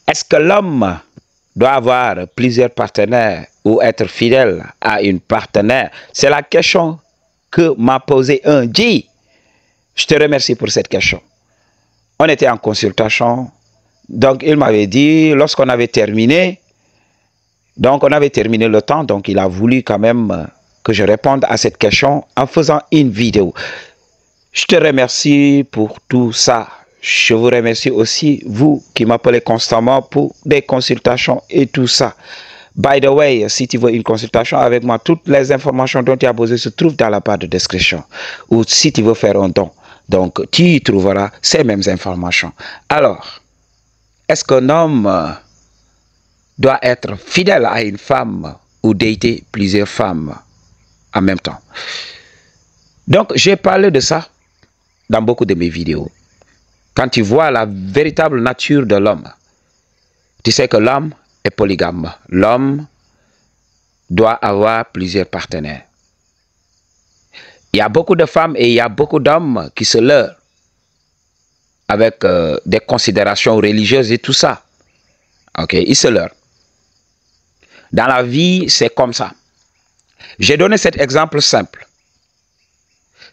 Est-ce que l'homme doit avoir plusieurs partenaires ou être fidèle à une partenaire? C'est la question que m'a posée un G. Je te remercie pour cette question. On était en consultation. Donc, il m'avait dit, lorsqu'on avait terminé, donc on avait terminé le temps, donc il a voulu quand même que je réponde à cette question en faisant une vidéo. Je te remercie pour tout ça. Je vous remercie aussi, vous qui m'appelez constamment pour des consultations et tout ça. By the way, si tu veux une consultation avec moi, toutes les informations dont tu as besoin se trouvent dans la barre de description. Ou si tu veux faire un don, donc tu y trouveras ces mêmes informations. Alors, est-ce qu'un homme doit être fidèle à une femme ou dater plusieurs femmes en même temps? Donc, j'ai parlé de ça dans beaucoup de mes vidéos. Quand tu vois la véritable nature de l'homme, tu sais que l'homme est polygame. L'homme doit avoir plusieurs partenaires. Il y a beaucoup de femmes et il y a beaucoup d'hommes qui se leurrent avec des considérations religieuses et tout ça. Ok, ils se leurrent. Dans la vie, c'est comme ça. J'ai donné cet exemple simple.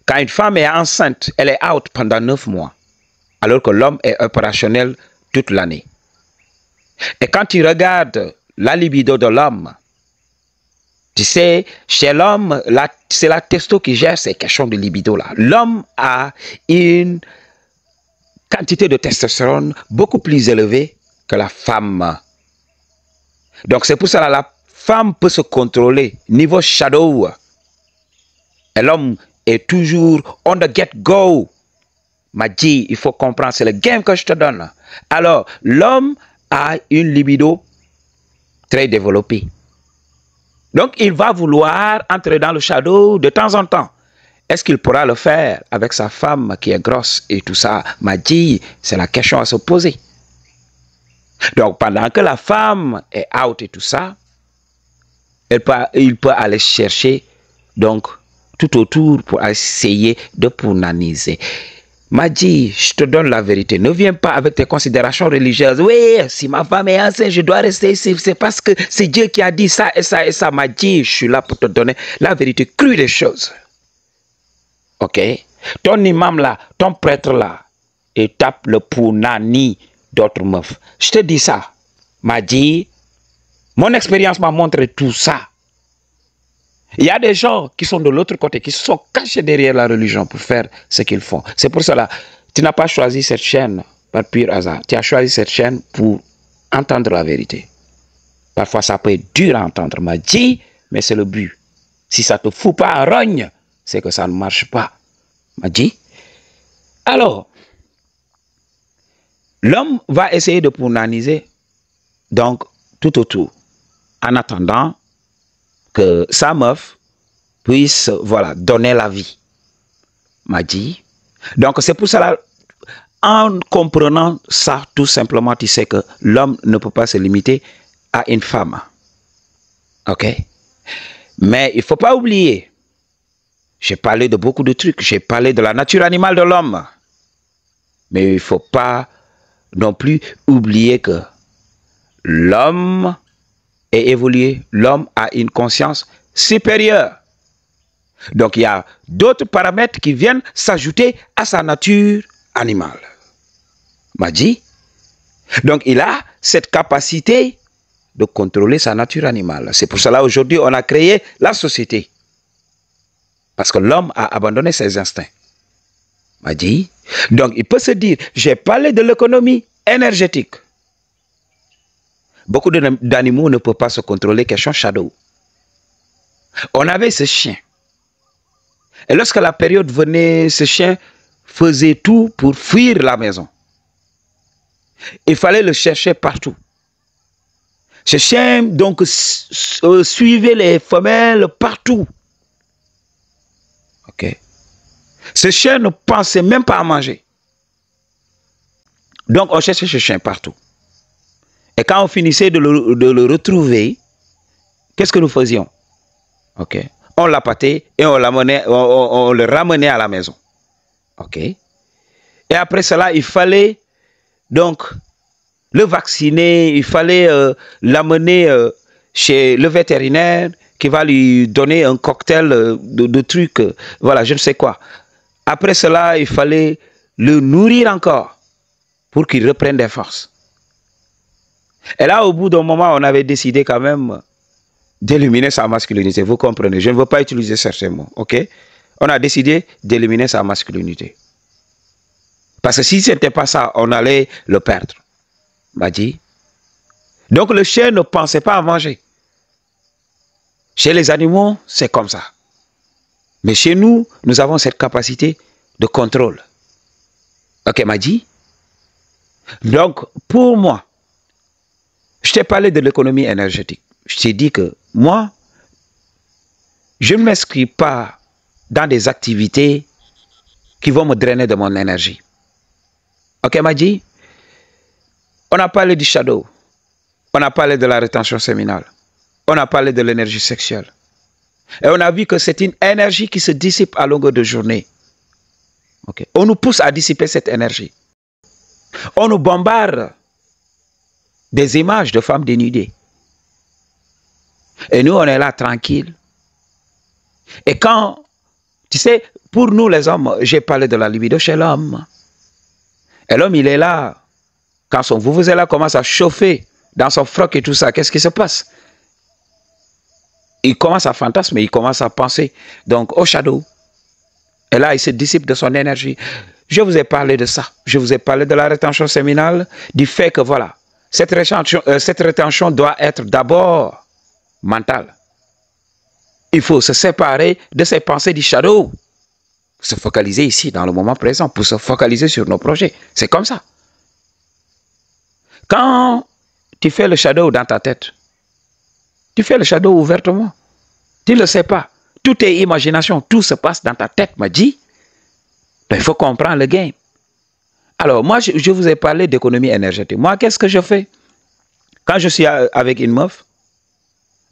Quand une femme est enceinte, elle est out pendant 9 mois, alors que l'homme est opérationnel toute l'année. Et quand tu regardes la libido de l'homme, tu sais, chez l'homme, c'est la testo qui gère ces questions de libido-là. L'homme a une quantité de testostérone beaucoup plus élevée que la femme. Donc c'est pour ça que la femme peut se contrôler niveau shadow. Et l'homme est toujours on the get-go. M'a dit, il faut comprendre, c'est le game que je te donne. Alors, l'homme a une libido très développée. Donc, il va vouloir entrer dans le shadow de temps en temps. Est-ce qu'il pourra le faire avec sa femme qui est grosse et tout ça? M'a dit, c'est la question à se poser. Donc, pendant que la femme est out et tout ça, il peut aller chercher donc tout autour pour essayer de punaniser. M'a dit, je te donne la vérité. Ne viens pas avec tes considérations religieuses. Oui, si ma femme est enceinte, je dois rester ici. C'est parce que c'est Dieu qui a dit ça et ça et ça. M'a dit, je suis là pour te donner la vérité crue des choses. Ok? Ton imam là, ton prêtre là, il tape le punani d'autres meufs. Je te dis ça. M'a dit, mon expérience m'a montré tout ça. Il y a des gens qui sont de l'autre côté, qui se sont cachés derrière la religion pour faire ce qu'ils font. C'est pour cela, tu n'as pas choisi cette chaîne par pur hasard. Tu as choisi cette chaîne pour entendre la vérité. Parfois, ça peut être dur à entendre. M'a dit, mais c'est le but. Si ça ne te fout pas en rogne, c'est que ça ne marche pas. M'a dit. Alors, l'homme va essayer de punaniser, donc, tout autour, en attendant que sa meuf puisse, voilà, donner la vie. M'a dit. Donc, c'est pour cela, en comprenant ça, tout simplement, tu sais que l'homme ne peut pas se limiter à une femme. OK? Mais il ne faut pas oublier, j'ai parlé de beaucoup de trucs, j'ai parlé de la nature animale de l'homme. Mais il ne faut pas non plus oublier que l'homme est évolué, l'homme a une conscience supérieure. Donc il y a d'autres paramètres qui viennent s'ajouter à sa nature animale. M'a dit. Donc il a cette capacité de contrôler sa nature animale. C'est pour cela aujourd'hui on a créé la société. Parce que l'homme a abandonné ses instincts. M'a dit. Donc il peut se dire, j'ai parlé de l'économie énergétique. Beaucoup d'animaux ne peuvent pas se contrôler, question shadow. On avait ce chien. Et lorsque la période venait, ce chien faisait tout pour fuir la maison. Il fallait le chercher partout. Ce chien, donc, suivait les femelles partout. Ok. Ce chien ne pensait même pas à manger. Donc, on cherchait ce chien partout. Et quand on finissait de le retrouver, qu'est-ce que nous faisions? Ok. On l'appâtait et on le ramenait à la maison. Ok. Et après cela, il fallait donc le vacciner, il fallait l'amener chez le vétérinaire qui va lui donner un cocktail de trucs, voilà, je ne sais quoi. Après cela, il fallait le nourrir encore pour qu'il reprenne des forces. Et là, au bout d'un moment, on avait décidé quand même d'éliminer sa masculinité. Vous comprenez, je ne veux pas utiliser certains mots, ok? On a décidé d'éliminer sa masculinité. Parce que si ce n'était pas ça, on allait le perdre. M'a dit. Donc le chien ne pensait pas à manger. Chez les animaux, c'est comme ça. Mais chez nous, nous avons cette capacité de contrôle. Ok, m'a dit. Donc, pour moi, je t'ai parlé de l'économie énergétique. Je t'ai dit que moi, je ne m'inscris pas dans des activités qui vont me drainer de mon énergie. Ok, m'a dit. On a parlé du shadow. On a parlé de la rétention séminale. On a parlé de l'énergie sexuelle. Et on a vu que c'est une énergie qui se dissipe à longueur de journée. Okay. On nous pousse à dissiper cette énergie. On nous bombarde des images de femmes dénudées. Et nous, on est là tranquille. Et quand, tu sais, pour nous les hommes, j'ai parlé de la libido chez l'homme. Et l'homme, il est là. Quand son vous-vous-là commence à chauffer dans son froc et tout ça, qu'est-ce qui se passe? Il commence à fantasmer, il commence à penser donc au shadow. Et là, il se dissipe de son énergie. Je vous ai parlé de ça. Je vous ai parlé de la rétention séminale, du fait que voilà, cette rétention doit être d'abord mentale. Il faut se séparer de ces pensées du shadow. Se focaliser ici, dans le moment présent, pour se focaliser sur nos projets. C'est comme ça. Quand tu fais le shadow dans ta tête, tu fais le shadow ouvertement. Tu ne le sais pas. Tout est imagination. Tout se passe dans ta tête, m'a dit. Il faut comprendre le game. Alors, moi, je vous ai parlé d'économie énergétique. Moi, qu'est-ce que je fais? Quand je suis avec une meuf,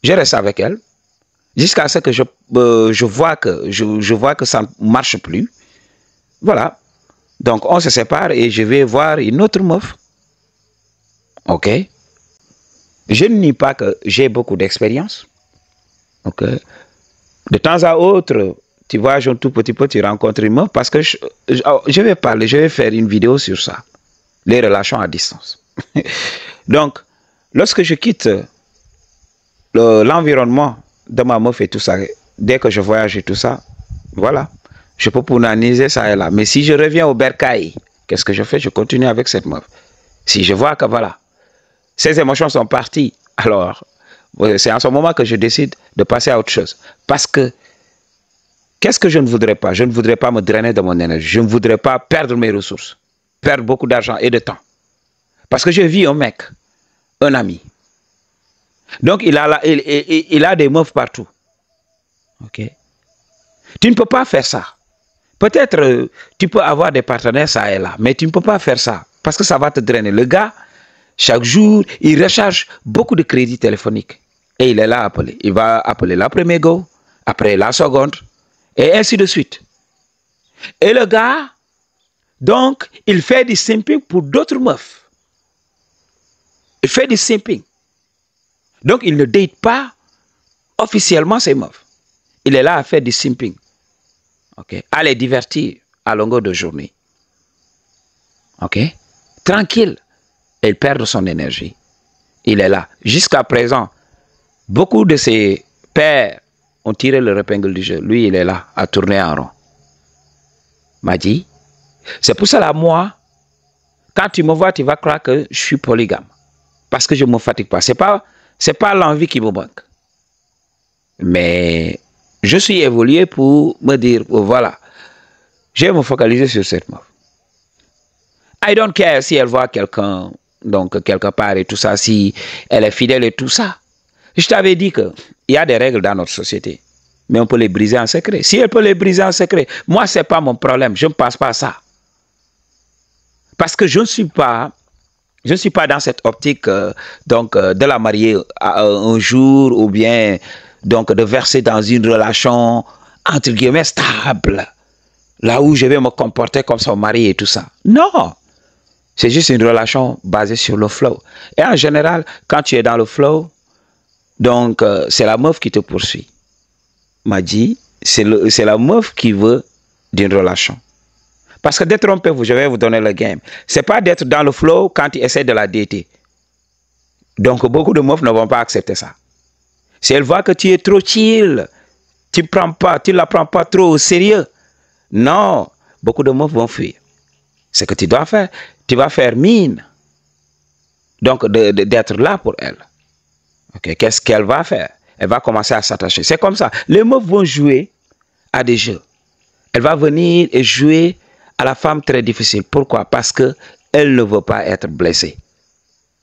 je reste avec elle jusqu'à ce que je vois que ça ne marche plus. Voilà. Donc, on se sépare et je vais voir une autre meuf. OK? Je ne nie pas que j'ai beaucoup d'expérience. OK? De temps à autre, tu voyages un tout petit peu, tu rencontres une meuf parce que je vais parler, je vais faire une vidéo sur ça. Les relations à distance. Donc, lorsque je quitte l'environnement de ma meuf et tout ça, dès que je voyage et tout ça, voilà, je peux punaniser ça et là. Mais si je reviens au bercail, qu'est-ce que je fais? Je continue avec cette meuf. Si je vois que voilà, ces émotions sont parties, alors c'est en ce moment que je décide de passer à autre chose. Parce que, qu'est-ce que je ne voudrais pas? Je ne voudrais pas me drainer de mon énergie. Je ne voudrais pas perdre mes ressources, perdre beaucoup d'argent et de temps. Parce que je vis un mec, un ami. Donc, il a des meufs partout. OK? Tu ne peux pas faire ça. Peut-être tu peux avoir des partenaires ça et là, mais tu ne peux pas faire ça parce que ça va te drainer. Le gars, chaque jour, il recharge beaucoup de crédits téléphoniques et il est là à appeler. Il va appeler la première go, après la seconde et ainsi de suite. Et le gars, donc, il fait du simping pour d'autres meufs. Il fait du simping. Donc, il ne date pas officiellement ses meufs. Il est là à faire du simping. Okay. À les divertir à longueur de journée. OK? Tranquille. Il perd son énergie. Il est là. Jusqu'à présent, beaucoup de ses pères ont tiré le épingle du jeu. Lui, il est là, à tourner en rond. M'a dit, c'est pour cela, moi, quand tu me vois, tu vas croire que je suis polygame. Parce que je ne me fatigue pas. Ce n'est pas l'envie qui me manque. Mais je suis évolué pour me dire, oh, voilà, je vais me focaliser sur cette meuf. I don't care si elle voit quelqu'un, donc quelque part et tout ça, si elle est fidèle et tout ça. Je t'avais dit qu'il y a des règles dans notre société, mais on peut les briser en secret. Si elle peut les briser en secret, moi, ce n'est pas mon problème, je ne pense pas à ça. Parce que je ne suis pas dans cette optique de la marier un jour ou bien donc de verser dans une relation entre guillemets stable, là où je vais me comporter comme son mari et tout ça. Non, C'est juste une relation basée sur le flow. Et en général, quand tu es dans le flow, donc c'est la meuf qui te poursuit. M'a dit, c'est la meuf qui veut d'une relation. Parce que détrompez-vous, je vais vous donner le game. C'est pas d'être dans le flow quand tu essaies de la dater. Donc beaucoup de meufs ne vont pas accepter ça. Si elle voit que tu es trop chill, tu la prends pas trop au sérieux. Non, beaucoup de meufs vont fuir. Ce que tu dois faire, tu vas faire mine. Donc d'être là pour elle. Okay. Qu'est-ce qu'elle va faire? Elle va commencer à s'attacher. C'est comme ça. Les meufs vont jouer à des jeux. Elle va venir et jouer à la femme très difficile. Pourquoi? Parce qu'elle ne veut pas être blessée.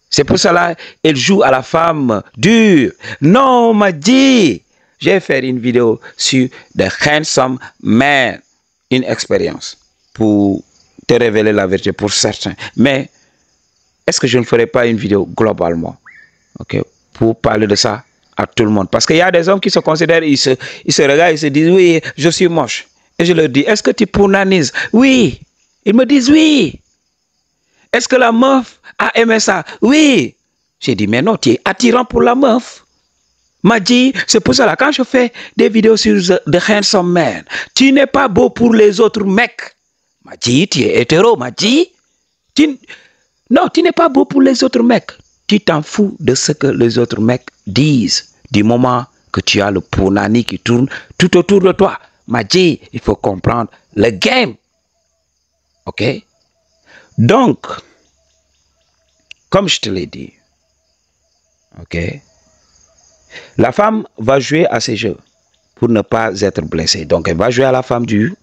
C'est pour cela qu'elle joue à la femme dure. Non, on m'a dit. Je vais faire une vidéo sur The Handsome Man. Une expérience pour te révéler la vérité pour certains. Mais est-ce que je ne ferai pas une vidéo globalement, okay, pour parler de ça à tout le monde? Parce qu'il y a des hommes qui se considèrent, ils se regardent, ils se disent, oui, je suis moche. Et je leur dis, est-ce que tu pounanises? Oui. Ils me disent, oui. Est-ce que la meuf a aimé ça? Oui. J'ai dit, mais non, tu es attirant pour la meuf. M'a dit, c'est pour ça, quand je fais des vidéos sur The Handsome Man, tu n'es pas beau pour les autres mecs. M'a dit, tu es hétéro. M'a dit, non, tu n'es pas beau pour les autres mecs. Tu t'en fous de ce que les autres mecs disent du moment que tu as le punani qui tourne tout autour de toi. M'a dit, il faut comprendre le game. OK? Donc, comme je te l'ai dit, OK? La femme va jouer à ces jeux pour ne pas être blessée. Donc, elle va jouer à la femme dure.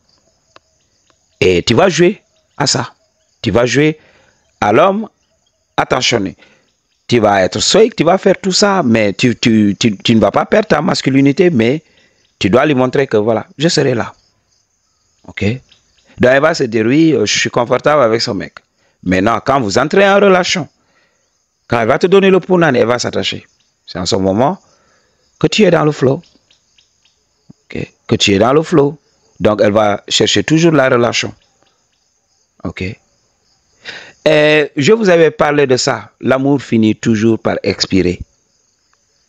Et tu vas jouer à ça. Tu vas jouer à l'homme attentionné. Tu vas être stoïque, tu vas faire tout ça, mais tu ne vas pas perdre ta masculinité, mais tu dois lui montrer que voilà, je serai là. OK? Donc, elle va se dire, oui, je suis confortable avec son mec. Maintenant, quand vous entrez en relation, quand elle va te donner le punani, elle va s'attacher. C'est en ce moment que tu es dans le flow. Okay. Que tu es dans le flow. Donc, elle va chercher toujours la relation. OK. Et je vous avais parlé de ça. L'amour finit toujours par expirer.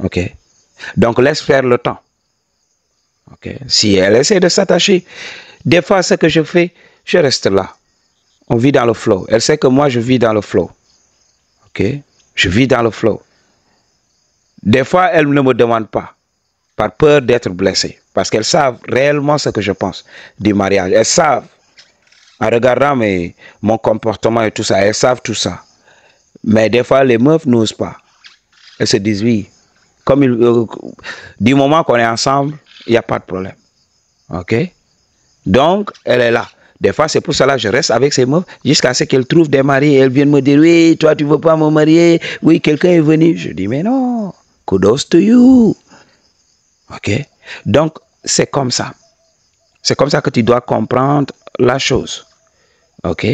OK. Donc, laisse faire le temps. OK. Si elle essaie de s'attacher, des fois, ce que je fais, je reste là. On vit dans le flow. Elle sait que moi, je vis dans le flow. OK. Je vis dans le flow. Des fois, elles ne me demandent pas, par peur d'être blessées, parce qu'elles savent réellement ce que je pense du mariage. Elles savent, en regardant mon comportement et tout ça, elles savent tout ça. Mais des fois, les meufs n'osent pas. Elles se disent oui. Comme du moment qu'on est ensemble, il n'y a pas de problème. OK? Donc, elle est là. Des fois, c'est pour cela que je reste avec ces meufs jusqu'à ce qu'elles trouvent des maris. Elles viennent me dire, oui, toi, tu ne veux pas me marier. Oui, quelqu'un est venu. Je dis, mais non. Kudos to you. OK? Donc, c'est comme ça. C'est comme ça que tu dois comprendre la chose. OK?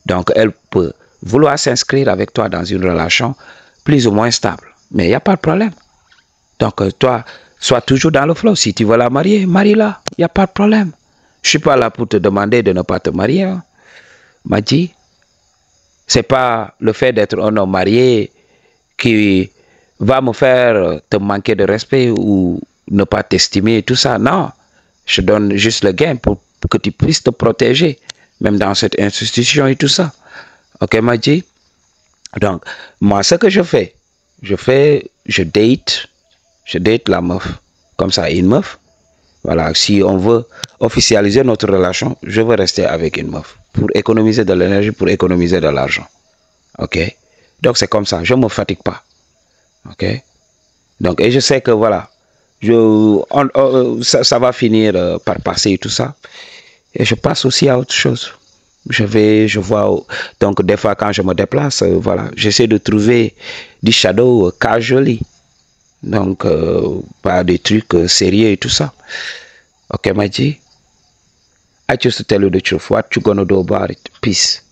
Donc, elle peut vouloir s'inscrire avec toi dans une relation plus ou moins stable. Mais il n'y a pas de problème. Donc, toi, sois toujours dans le flow. Si tu veux la marier, marie-la. Il n'y a pas de problème. Je ne suis pas là pour te demander de ne pas te marier. Hein. M'a dit, ce n'est pas le fait d'être un homme marié qui va me faire te manquer de respect ou ne pas t'estimer et tout ça. Non, je donne juste le gain pour que tu puisses te protéger, même dans cette institution et tout ça. OK, m'a dit. Donc, moi, ce que je date la meuf. Comme ça, une meuf. Voilà, si on veut officialiser notre relation, je veux rester avec une meuf pour économiser de l'énergie, pour économiser de l'argent. OK? Donc, c'est comme ça. Je ne me fatigue pas. OK? Donc, et je sais que voilà, ça va finir par passer et tout ça. Et je passe aussi à autre chose. Je vois, donc des fois quand je me déplace, voilà, j'essaie de trouver du shadow casually. Donc, pas des trucs sérieux et tout ça. OK, my G? I just to tell you the truth. What you gonna do about it? Peace.